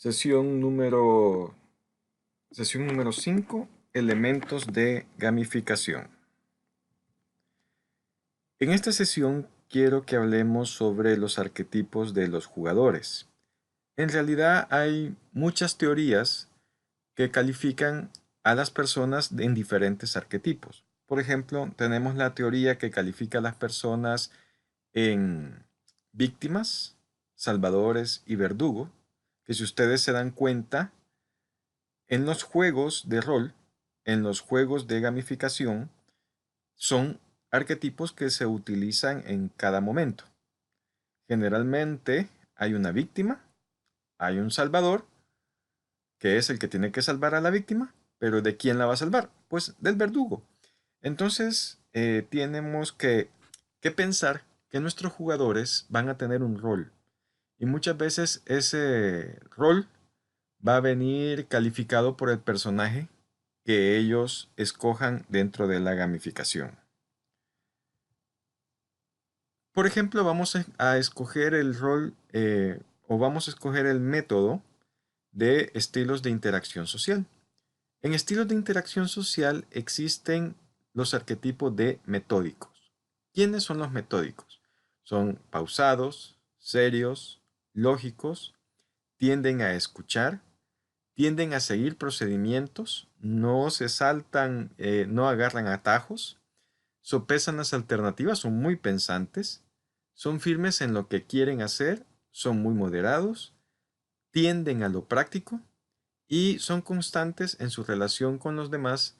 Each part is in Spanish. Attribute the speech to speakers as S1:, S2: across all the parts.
S1: Sesión número 5, elementos de gamificación. En esta sesión quiero que hablemos sobre los arquetipos de los jugadores. En realidad hay muchas teorías que califican a las personas en diferentes arquetipos. Por ejemplo, tenemos la teoría que califica a las personas en víctimas, salvadores y verdugo, que si ustedes se dan cuenta, en los juegos de rol, en los juegos de gamificación, son arquetipos que se utilizan en cada momento. Generalmente hay una víctima, hay un salvador, que es el que tiene que salvar a la víctima, pero ¿de quién la va a salvar? Pues del verdugo. Entonces, tenemos que pensar que nuestros jugadores van a tener un rol. Y muchas veces ese rol va a venir calificado por el personaje que ellos escojan dentro de la gamificación. Por ejemplo, vamos a escoger el rol o vamos a escoger el método de estilos de interacción social. En estilos de interacción social existen los arquetipos de metódicos. ¿Quiénes son los metódicos? Son pausados, serios, lógicos, tienden a escuchar, tienden a seguir procedimientos, no se saltan, no agarran atajos, sopesan las alternativas, son muy pensantes, son firmes en lo que quieren hacer, son muy moderados, tienden a lo práctico y son constantes en su relación con los demás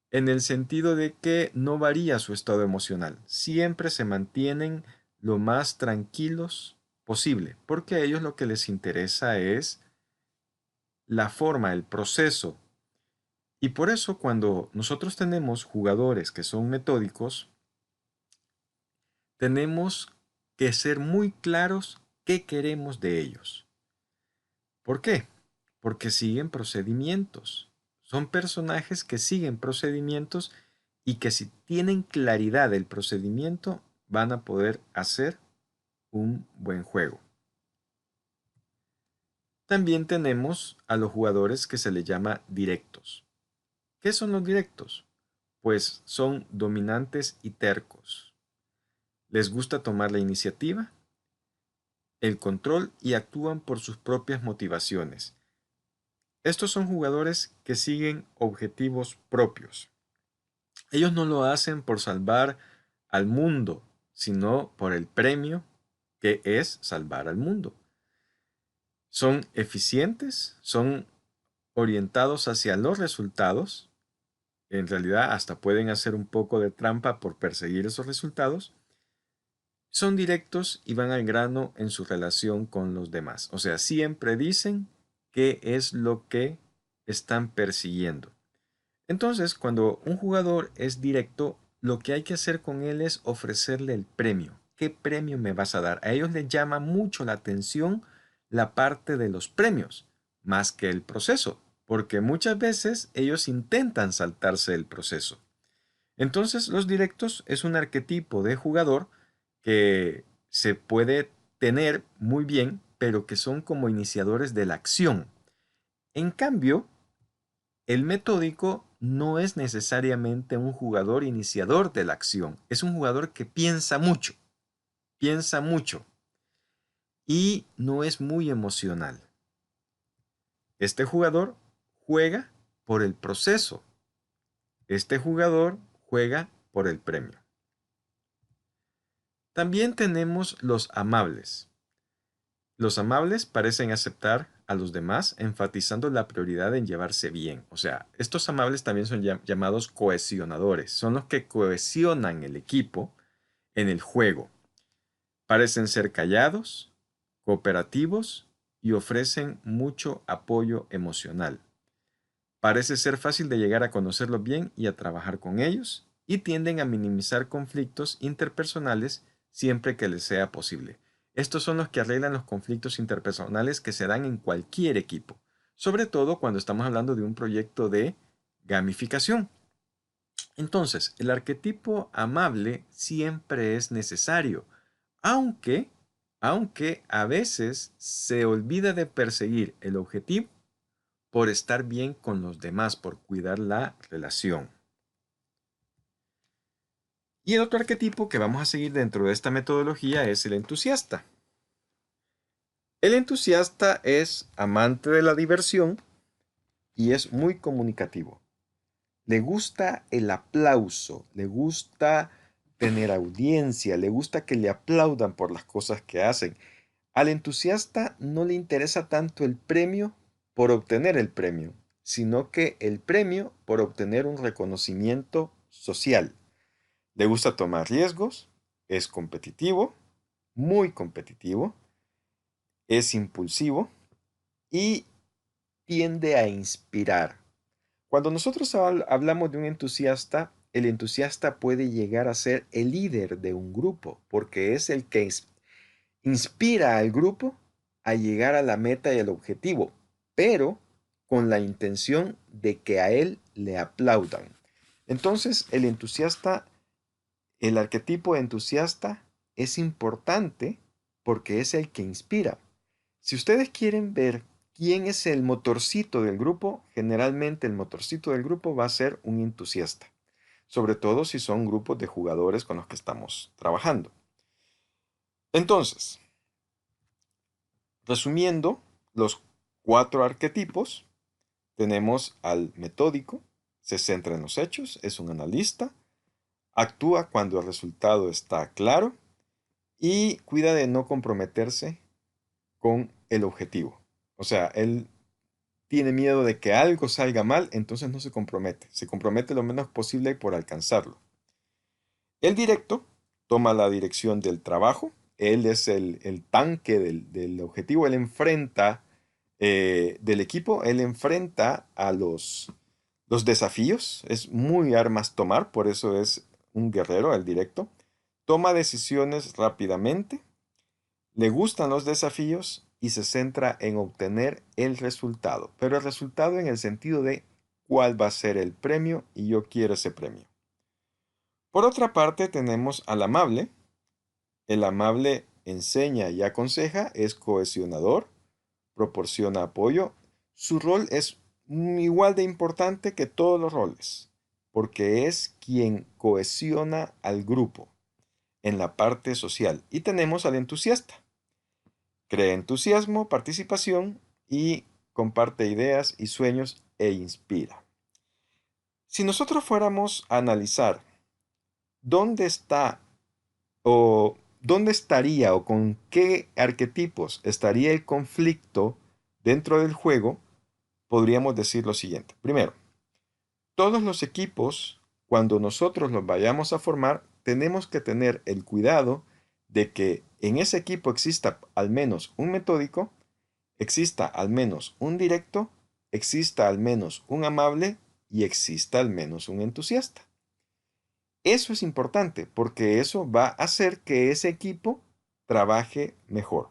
S1: en el sentido de que no varía su estado emocional, siempre se mantienen lo más tranquilos posible, porque a ellos lo que les interesa es la forma, el proceso. Y por eso cuando nosotros tenemos jugadores que son metódicos, tenemos que ser muy claros qué queremos de ellos. ¿Por qué? Porque siguen procedimientos. Son personajes que siguen procedimientos y que si tienen claridad del procedimiento van a poder hacer un buen juego. También tenemos a los jugadores que se les llama directos. ¿Qué son los directos? Pues son dominantes y tercos. Les gusta tomar la iniciativa, el control y actúan por sus propias motivaciones. Estos son jugadores que siguen objetivos propios. Ellos no lo hacen por salvar al mundo, sino por el premio que es salvar al mundo. Son eficientes, son orientados hacia los resultados. En realidad hasta pueden hacer un poco de trampa por perseguir esos resultados. Son directos y van al grano en su relación con los demás. O sea, siempre dicen qué es lo que están persiguiendo. Entonces, cuando un jugador es directo, lo que hay que hacer con él es ofrecerle el premio. ¿Qué premio me vas a dar? A ellos les llama mucho la atención la parte de los premios, más que el proceso, porque muchas veces ellos intentan saltarse el proceso. Entonces, los directos es un arquetipo de jugador que se puede tener muy bien, pero que son como iniciadores de la acción. En cambio, el metódico no es necesariamente un jugador iniciador de la acción, es un jugador que piensa mucho y no es muy emocional. Este jugador juega por el proceso, este jugador juega por el premio. También tenemos los amables. Los amables parecen aceptar a los demás, enfatizando la prioridad en llevarse bien. O sea, estos amables también son llamados cohesionadores. Son los que cohesionan el equipo en el juego. Parecen ser callados, cooperativos y ofrecen mucho apoyo emocional. Parece ser fácil de llegar a conocerlos bien y a trabajar con ellos, y tienden a minimizar conflictos interpersonales siempre que les sea posible. Estos son los que arreglan los conflictos interpersonales que se dan en cualquier equipo, sobre todo cuando estamos hablando de un proyecto de gamificación. Entonces, el arquetipo amable siempre es necesario, aunque aunque a veces se olvida de perseguir el objetivo por estar bien con los demás, por cuidar la relación. Y el otro arquetipo que vamos a seguir dentro de esta metodología es el entusiasta. El entusiasta es amante de la diversión y es muy comunicativo. Le gusta el aplauso, le gusta tener audiencia, le gusta que le aplaudan por las cosas que hacen. Al entusiasta no le interesa tanto el premio por obtener el premio, sino que el premio por obtener un reconocimiento social. Le gusta tomar riesgos, es competitivo, muy competitivo, es impulsivo y tiende a inspirar. Cuando nosotros hablamos de un entusiasta, el entusiasta puede llegar a ser el líder de un grupo, porque es el que inspira al grupo a llegar a la meta y al objetivo, pero con la intención de que a él le aplaudan. Entonces, el arquetipo entusiasta es importante porque es el que inspira. Si ustedes quieren ver quién es el motorcito del grupo, generalmente el motorcito del grupo va a ser un entusiasta, sobre todo si son grupos de jugadores con los que estamos trabajando. Entonces, resumiendo los 4 arquetipos, tenemos al metódico, se centra en los hechos, es un analista, actúa cuando el resultado está claro y cuida de no comprometerse con el objetivo. O sea, él tiene miedo de que algo salga mal, entonces no se compromete. Se compromete lo menos posible por alcanzarlo. El directo toma la dirección del trabajo. Él es el tanque del objetivo. Él enfrenta del equipo. Él enfrenta a los desafíos. Es muy armas tomar, por eso es un guerrero, el directo. Toma decisiones rápidamente. Le gustan los desafíos y se centra en obtener el resultado, pero el resultado en el sentido de cuál va a ser el premio y yo quiero ese premio. Por otra parte tenemos al amable. El amable enseña y aconseja, es cohesionador, proporciona apoyo. Su rol es igual de importante que todos los roles, porque es quien cohesiona al grupo en la parte social. Y tenemos al entusiasta. Crea entusiasmo, participación y comparte ideas y sueños e inspira. Si nosotros fuéramos a analizar dónde está o dónde estaría o con qué arquetipos estaría el conflicto dentro del juego, podríamos decir lo siguiente. Primero, todos los equipos, cuando nosotros los vayamos a formar, tenemos que tener el cuidado de que en ese equipo exista al menos un metódico, exista al menos un directo, exista al menos un amable y exista al menos un entusiasta. Eso es importante porque eso va a hacer que ese equipo trabaje mejor.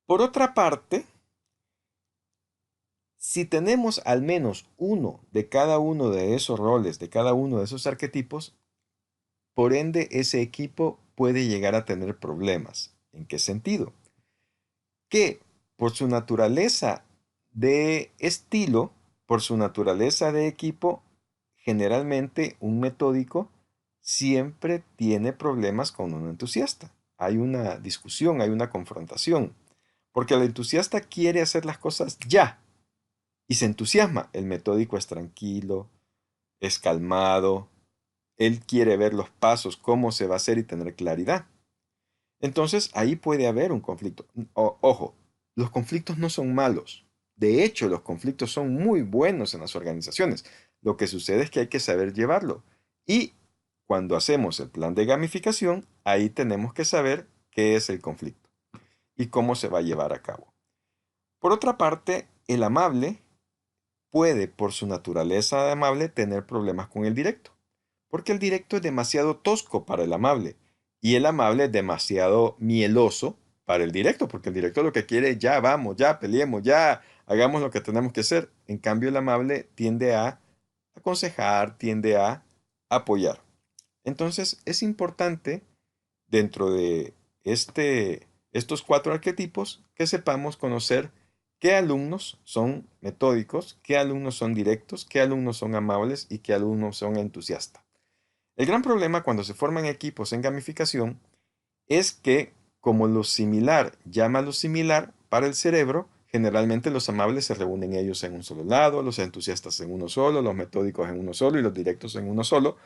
S1: Por otra parte, si tenemos al menos uno de cada uno de esos roles, de cada uno de esos arquetipos, por ende ese equipo puede llegar a tener problemas. ¿En qué sentido? Que por su naturaleza de estilo, por su naturaleza de equipo, generalmente un metódico siempre tiene problemas con un entusiasta. Hay una discusión, hay una confrontación, porque el entusiasta quiere hacer las cosas ya y se entusiasma. El metódico es tranquilo, es calmado, él quiere ver los pasos, cómo se va a hacer y tener claridad. Entonces ahí puede haber un conflicto. Ojo, los conflictos no son malos. De hecho, los conflictos son muy buenos en las organizaciones. Lo que sucede es que hay que saber llevarlo. Y cuando hacemos el plan de gamificación, ahí tenemos que saber qué es el conflicto y cómo se va a llevar a cabo. Por otra parte, el amable puede, por su naturaleza de amable, tener problemas con el directo, porque el directo es demasiado tosco para el amable y el amable es demasiado mieloso para el directo, porque el directo lo que quiere es ya vamos, ya peleemos, ya hagamos lo que tenemos que hacer. En cambio, el amable tiende a aconsejar, tiende a apoyar. Entonces, es importante dentro de estos 4 arquetipos, que sepamos conocer qué alumnos son metódicos, qué alumnos son directos, qué alumnos son amables y qué alumnos son entusiastas. El gran problema cuando se forman equipos en gamificación es que, como lo similar llama a lo similar, para el cerebro, generalmente los amables se reúnen ellos en un solo lado, los entusiastas en uno solo, los metódicos en uno solo y los directos en uno solo,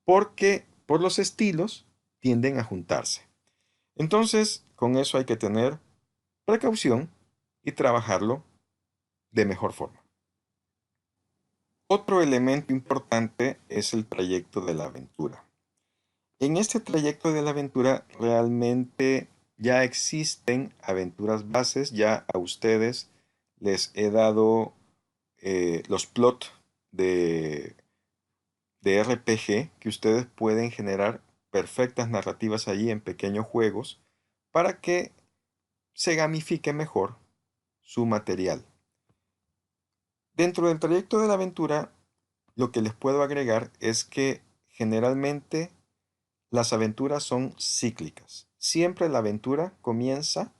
S1: porque por los estilos tienden a juntarse. Entonces, con eso hay que tener precaución y trabajarlo de mejor forma. Otro elemento importante es el trayecto de la aventura. En este trayecto de la aventura realmente ya existen aventuras bases, ya a ustedes les he dado los plots de, de RPG que ustedes pueden generar perfectas narrativas allí en pequeños juegos para que se gamifique mejor su material. Dentro del trayecto de la aventura, lo que les puedo agregar es que generalmente las aventuras son cíclicas. Siempre la aventura comienza,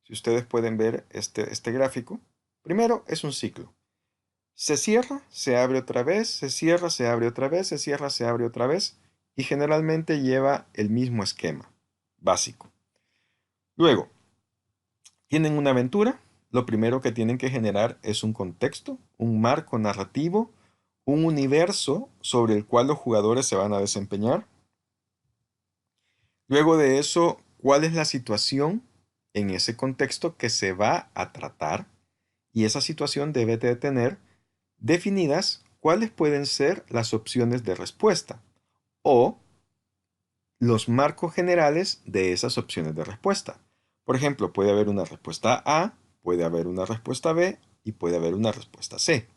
S1: si ustedes pueden ver este gráfico, primero es un ciclo. Se cierra, se abre otra vez, se cierra, se abre otra vez, se cierra, se abre otra vez, y generalmente lleva el mismo esquema básico. Luego, tienen una aventura, lo primero que tienen que generar es un contexto, un marco narrativo, un universo sobre el cual los jugadores se van a desempeñar. Luego de eso, ¿cuál es la situación en ese contexto que se va a tratar? Y esa situación debe de tener definidas cuáles pueden ser las opciones de respuesta o los marcos generales de esas opciones de respuesta. Por ejemplo, puede haber una respuesta A, puede haber una respuesta B y puede haber una respuesta C.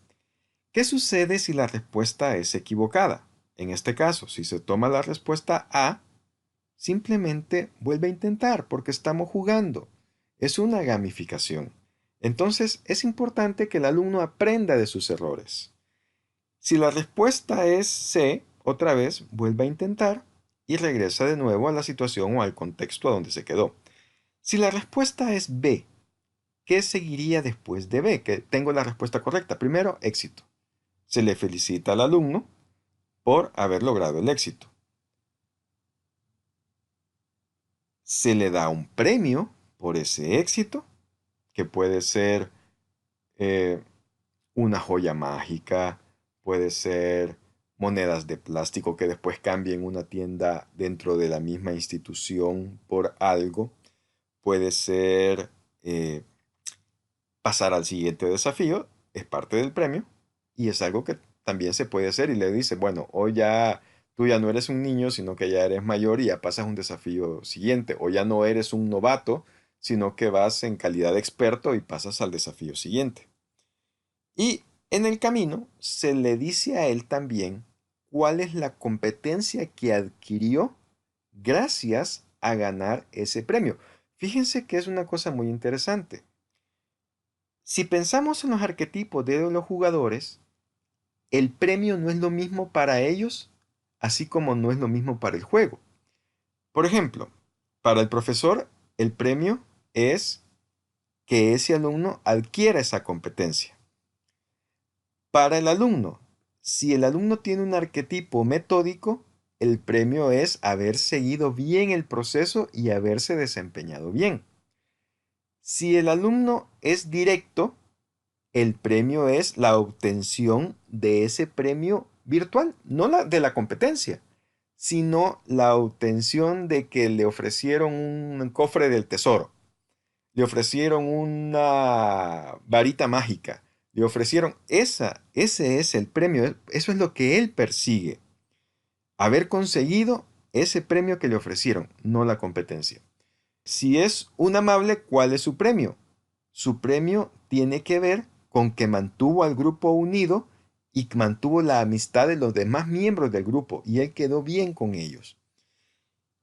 S1: ¿Qué sucede si la respuesta es equivocada? En este caso, si se toma la respuesta A, simplemente vuelve a intentar porque estamos jugando. Es una gamificación. Entonces es importante que el alumno aprenda de sus errores. Si la respuesta es C, otra vez vuelve a intentar y regresa de nuevo a la situación o al contexto a donde se quedó. Si la respuesta es B, ¿qué seguiría después de B? Que tengo la respuesta correcta. Primero, éxito. Se le felicita al alumno por haber logrado el éxito. Se le da un premio por ese éxito, que puede ser eh, una joya mágica, puede ser monedas de plástico que después cambien una tienda dentro de la misma institución por algo, puede ser pasar al siguiente desafío, es parte del premio y es algo que también se puede hacer y le dice, bueno, hoy ya tú ya no eres un niño, sino que ya eres mayor y ya pasas un desafío siguiente, o ya no eres un novato, sino que vas en calidad de experto y pasas al desafío siguiente. Y en el camino se le dice a él también cuál es la competencia que adquirió gracias a ganar ese premio. Fíjense que es una cosa muy interesante. Si pensamos en los arquetipos de los jugadores, el premio no es lo mismo para ellos, así como no es lo mismo para el juego. Por ejemplo, para el profesor, el premio es que ese alumno adquiera esa competencia. Para el alumno, si el alumno tiene un arquetipo metódico, el premio es haber seguido bien el proceso y haberse desempeñado bien. Si el alumno es directo, el premio es la obtención de ese premio virtual, no la de la competencia, sino la obtención de que le ofrecieron un cofre del tesoro, le ofrecieron una varita mágica, le ofrecieron ese es el premio, eso es lo que él persigue, haber conseguido ese premio que le ofrecieron, no la competencia. Si es un amable, ¿cuál es su premio? Su premio tiene que ver con que mantuvo al grupo unido y mantuvo la amistad de los demás miembros del grupo y él quedó bien con ellos.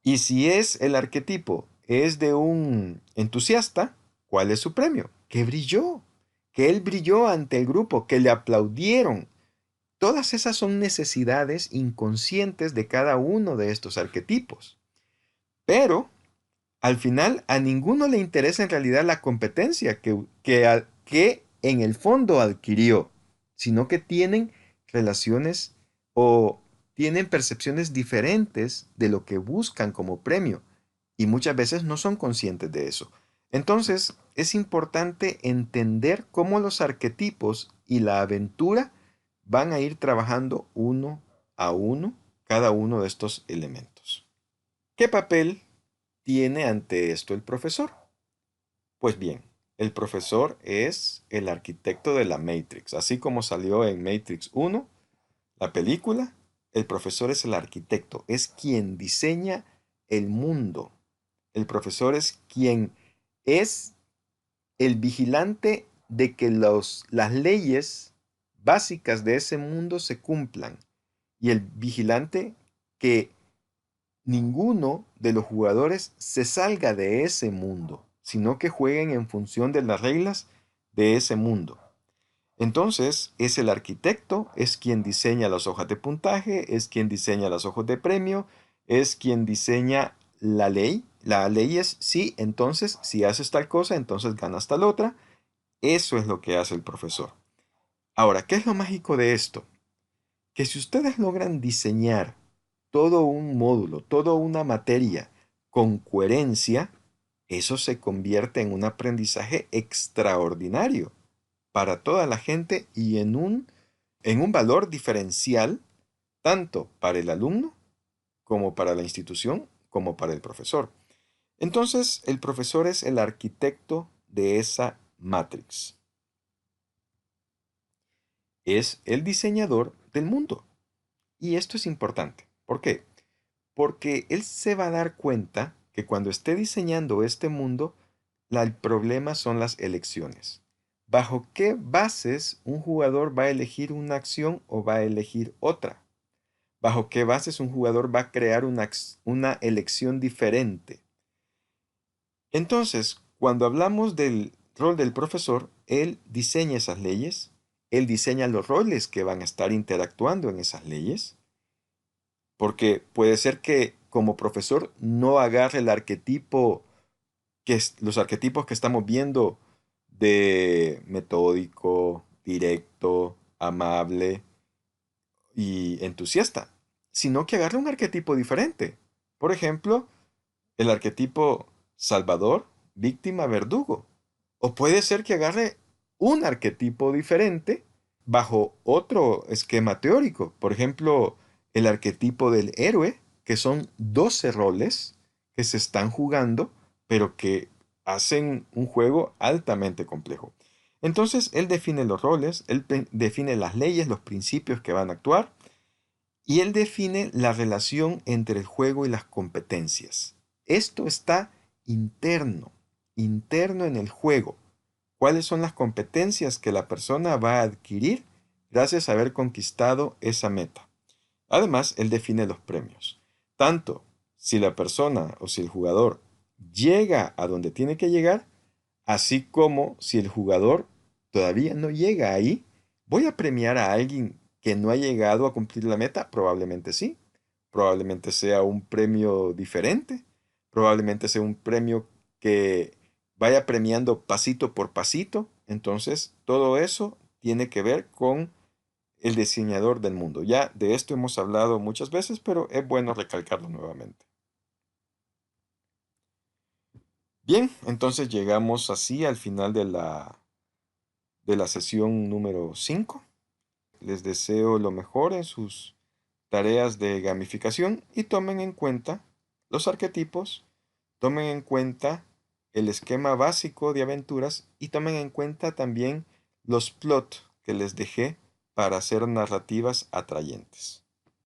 S1: Y si es el arquetipo, es de un entusiasta, ¿cuál es su premio? Que brilló, que él brilló ante el grupo, que le aplaudieron. Todas esas son necesidades inconscientes de cada uno de estos arquetipos. Pero Al final, a ninguno le interesa en realidad la competencia que en el fondo adquirió, sino que tienen relaciones o tienen percepciones diferentes de lo que buscan como premio y muchas veces no son conscientes de eso. Entonces, es importante entender cómo los arquetipos y la aventura van a ir trabajando uno a uno cada uno de estos elementos. ¿Qué papel tiene ante esto el profesor? Pues bien, el profesor es el arquitecto de la Matrix. Así como salió en Matrix 1, la película, el profesor es el arquitecto, es quien diseña el mundo. El profesor es quien es el vigilante de que las leyes básicas de ese mundo se cumplan y el vigilante que ninguno de los jugadores se salga de ese mundo, sino que jueguen en función de las reglas de ese mundo. Entonces, es el arquitecto, es quien diseña las hojas de puntaje, es quien diseña las hojas de premio, es quien diseña la ley. La ley es, sí, entonces, si haces tal cosa, entonces ganas tal otra. Eso es lo que hace el profesor. Ahora, ¿qué es lo mágico de esto? Que si ustedes logran diseñar todo un módulo, toda una materia con coherencia, eso se convierte en un aprendizaje extraordinario para toda la gente y en un valor diferencial tanto para el alumno como para la institución como para el profesor. Entonces, el profesor es el arquitecto de esa matrix. Es el diseñador del mundo. Y esto es importante. ¿Por qué? Porque él se va a dar cuenta que cuando esté diseñando este mundo, el problema son las elecciones. ¿Bajo qué bases un jugador va a elegir una acción o va a elegir otra? ¿Bajo qué bases un jugador va a crear una elección diferente? Entonces, cuando hablamos del rol del profesor, él diseña esas leyes, él diseña los roles que van a estar interactuando en esas leyes, porque puede ser que como profesor no agarre el arquetipo, los arquetipos que estamos viendo de metódico, directo, amable y entusiasta, sino que agarre un arquetipo diferente. Por ejemplo, el arquetipo salvador, víctima, verdugo. O puede ser que agarre un arquetipo diferente bajo otro esquema teórico. Por ejemplo, el arquetipo del héroe, que son 12 roles que se están jugando, pero que hacen un juego altamente complejo. Entonces, él define los roles, él define las leyes, los principios que van a actuar, y él define la relación entre el juego y las competencias. Esto está interno, interno en el juego. ¿Cuáles son las competencias que la persona va a adquirir gracias a haber conquistado esa meta? Además, él define los premios. Tanto si la persona o si el jugador llega a donde tiene que llegar, así como si el jugador todavía no llega ahí. ¿Voy a premiar a alguien que no ha llegado a cumplir la meta? Probablemente sí. Probablemente sea un premio diferente. Probablemente sea un premio que vaya premiando pasito por pasito. Entonces, todo eso tiene que ver con el diseñador del mundo. Ya de esto hemos hablado muchas veces, pero es bueno recalcarlo nuevamente. Bien, entonces llegamos así al final de la sesión número 5. Les deseo lo mejor en sus tareas de gamificación y tomen en cuenta los arquetipos, tomen en cuenta el esquema básico de aventuras y tomen en cuenta también los plots que les dejé para hacer narrativas atrayentes.